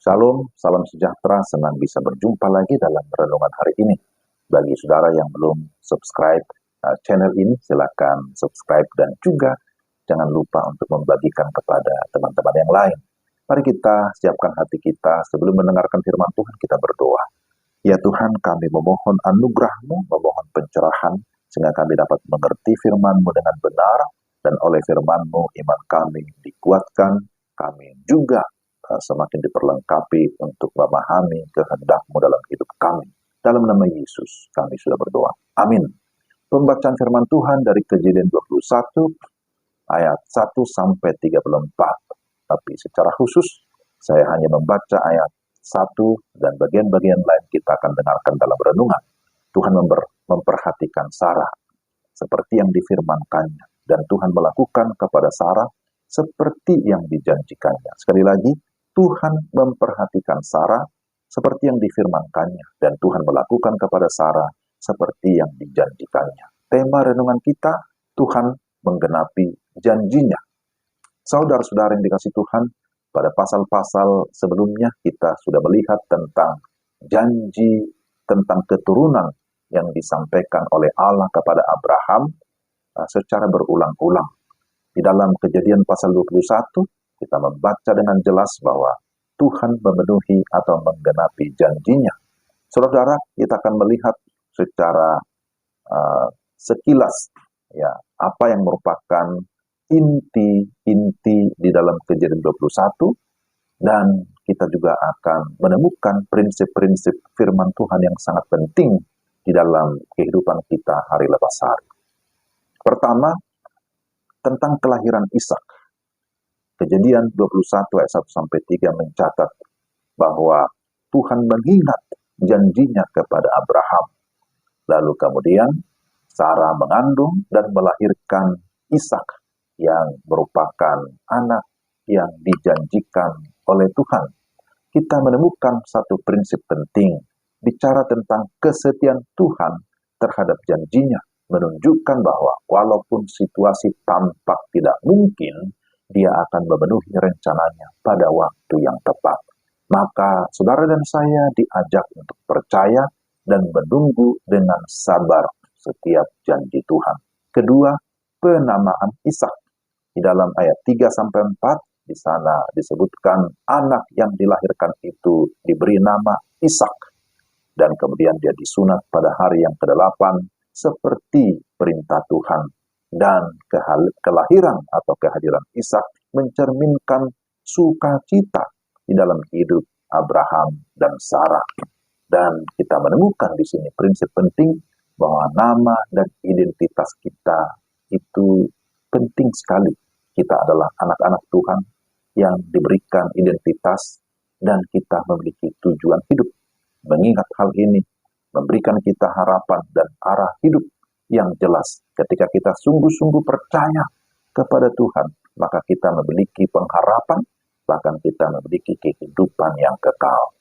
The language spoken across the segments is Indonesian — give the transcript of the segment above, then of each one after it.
Shalom, salam sejahtera, senang bisa berjumpa lagi dalam renungan hari ini. Bagi saudara yang belum subscribe channel ini, silakan subscribe dan juga jangan lupa untuk membagikan kepada teman-teman yang lain. Mari kita siapkan hati kita sebelum mendengarkan firman Tuhan, kita berdoa. Ya Tuhan, kami memohon anugerah-Mu, memohon pencerahan, sehingga kami dapat mengerti firman-Mu dengan benar, dan oleh firman-Mu iman kami dikuatkan, kami juga semakin diperlengkapi untuk memahami kehendak-Mu dalam hidup kami. Dalam nama Yesus kami sudah berdoa. Amin. Pembacaan firman Tuhan dari Kejadian 21 ayat 1 sampai 34. Tapi secara khusus saya hanya membaca ayat 1 dan bagian-bagian lain kita akan dengarkan dalam renungan. Tuhan memperhatikan Sarah seperti yang difirmankannya, dan Tuhan melakukan kepada Sarah seperti yang dijanjikannya. Sekali lagi, Tuhan memperhatikan Sarah seperti yang difirmankannya, dan Tuhan melakukan kepada Sarah seperti yang dijanjikannya. Tema renungan kita, Tuhan menggenapi janjinya. Saudara-saudara yang dikasih Tuhan, pada pasal-pasal sebelumnya kita sudah melihat tentang janji, tentang keturunan yang disampaikan oleh Allah kepada Abraham secara berulang-ulang. Di dalam Kejadian pasal 21, kita membaca dengan jelas bahwa Tuhan memenuhi atau menggenapi janjinya. Saudara, kita akan melihat secara sekilas ya apa yang merupakan inti di dalam Kejadian 21, dan kita juga akan menemukan prinsip-prinsip firman Tuhan yang sangat penting di dalam kehidupan kita hari lepas hari. Pertama, tentang kelahiran Ishak. Kejadian 21 ayat 1 sampai 3 mencatat bahwa Tuhan mengingat janjinya kepada Abraham. Lalu kemudian Sarah mengandung dan melahirkan Ishak yang merupakan anak yang dijanjikan oleh Tuhan. Kita menemukan satu prinsip penting, bicara tentang kesetiaan Tuhan terhadap janjinya, menunjukkan bahwa walaupun situasi tampak tidak mungkin, Dia akan memenuhi rencananya pada waktu yang tepat. Maka saudara dan saya diajak untuk percaya dan menunggu dengan sabar setiap janji Tuhan. Kedua, penamaan Ishak. Di dalam ayat 3-4, di sana disebutkan anak yang dilahirkan itu diberi nama Ishak. Dan kemudian dia disunat pada hari yang ke-8 seperti perintah Tuhan. Dan kelahiran atau kehadiran Ishak mencerminkan sukacita di dalam hidup Abraham dan Sarah. Dan kita menemukan di sini prinsip penting bahwa nama dan identitas kita itu penting sekali. Kita adalah anak-anak Tuhan yang diberikan identitas dan kita memiliki tujuan hidup. Mengingat hal ini memberikan kita harapan dan arah hidup yang jelas. Ketika kita sungguh-sungguh percaya kepada Tuhan, maka kita memiliki pengharapan, bahkan kita memiliki kehidupan yang kekal.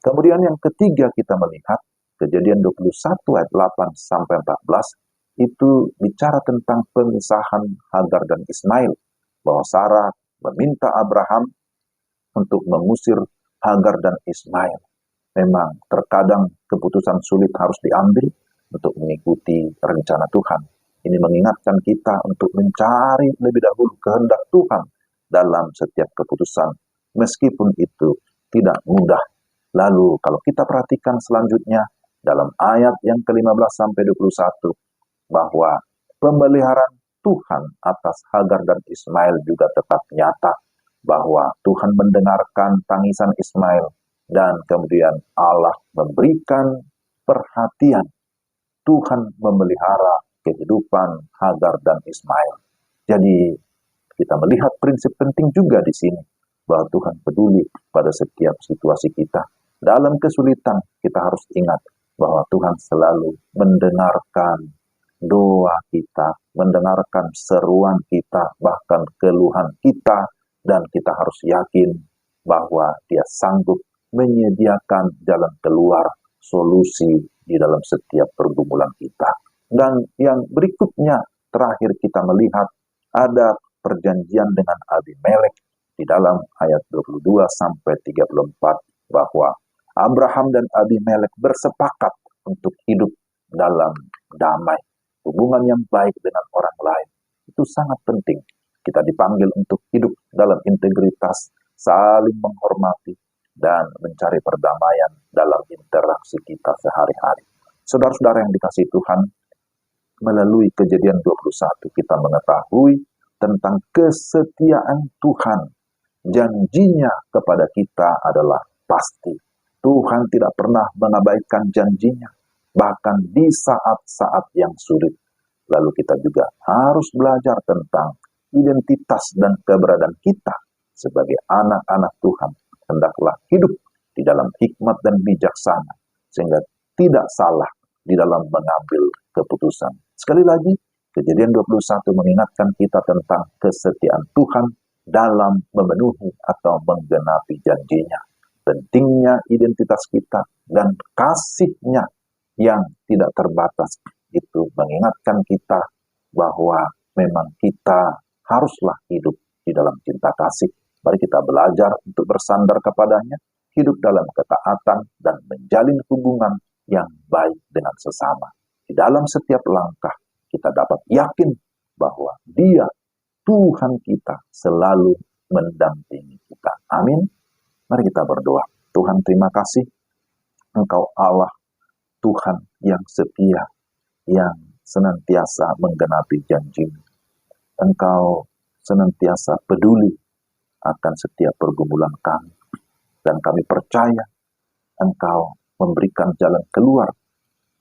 Kemudian yang ketiga kita melihat Kejadian 21 ayat 8-14 itu bicara tentang pemisahan Hagar dan Ismail, bahwa Sarah meminta Abraham untuk mengusir Hagar dan Ismail. Memang terkadang keputusan sulit harus diambil untuk mengikuti rencana Tuhan. Ini mengingatkan kita untuk mencari lebih dahulu kehendak Tuhan dalam setiap keputusan, meskipun itu tidak mudah. Lalu kalau kita perhatikan selanjutnya dalam ayat yang ke-15-21, bahwa pemeliharaan Tuhan atas Hagar dan Ismail juga tetap nyata, bahwa Tuhan mendengarkan tangisan Ismail dan kemudian Allah memberikan perhatian. Tuhan memelihara kehidupan Hagar dan Ismail. Jadi kita melihat prinsip penting juga di sini, bahwa Tuhan peduli pada setiap situasi kita. Dalam kesulitan kita harus ingat bahwa Tuhan selalu mendengarkan doa kita, mendengarkan seruan kita, bahkan keluhan kita, dan kita harus yakin bahwa Dia sanggup menyediakan jalan keluar, solusi di dalam setiap pergumulan kita. Dan yang berikutnya, terakhir kita melihat ada perjanjian dengan Abimelek di dalam ayat 22 sampai 34 bahwa Abraham dan Abimelek bersepakat untuk hidup dalam damai. Hubungan yang baik dengan orang lain itu sangat penting. Kita dipanggil untuk hidup dalam integritas, saling menghormati, dan mencari perdamaian dalam interaksi kita sehari-hari. Saudara-saudara yang dikasihi Tuhan, melalui Kejadian 21 kita mengetahui tentang kesetiaan Tuhan. Janjinya kepada kita adalah pasti. Tuhan tidak pernah mengabaikan janjinya, bahkan di saat-saat yang sulit. Lalu kita juga harus belajar tentang identitas dan keberadaan kita sebagai anak-anak Tuhan. Hendaklah hidup di dalam hikmat dan bijaksana, sehingga tidak salah di dalam mengambil keputusan. Sekali lagi, Kejadian 21 mengingatkan kita tentang kesetiaan Tuhan dalam memenuhi atau menggenapi janjinya. Pentingnya identitas kita dan kasih-Nya yang tidak terbatas itu mengingatkan kita bahwa memang kita haruslah hidup di dalam cinta kasih. Mari kita belajar untuk bersandar kepadanya, hidup dalam ketaatan, dan menjalin hubungan yang baik dengan sesama. Di dalam setiap langkah, kita dapat yakin bahwa Dia, Tuhan kita, selalu mendampingi kita. Amin. Mari kita berdoa. Tuhan, terima kasih. Engkau Allah, Tuhan yang setia, yang senantiasa menggenapi janji-Mu. Engkau senantiasa peduli akan setiap pergumulan kami. Dan kami percaya Engkau memberikan jalan keluar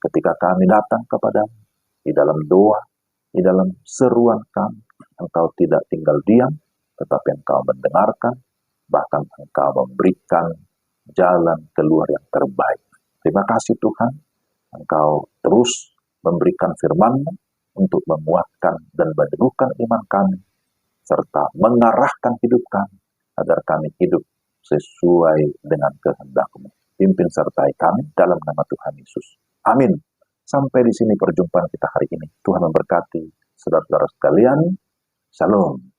ketika kami datang kepada-Mu. Di dalam doa, di dalam seruan kami, Engkau tidak tinggal diam, tetapi Engkau mendengarkan, bahkan Engkau memberikan jalan keluar yang terbaik. Terima kasih Tuhan, Engkau terus memberikan firman-Mu untuk memuatkan dan meneguhkan iman kami, serta mengarahkan hidup kami, agar kami hidup sesuai dengan kehendak-Mu. Pimpin sertai kami dalam nama Tuhan Yesus. Amin. Sampai di sini perjumpaan kita hari ini. Tuhan memberkati saudara-saudara sekalian. Shalom.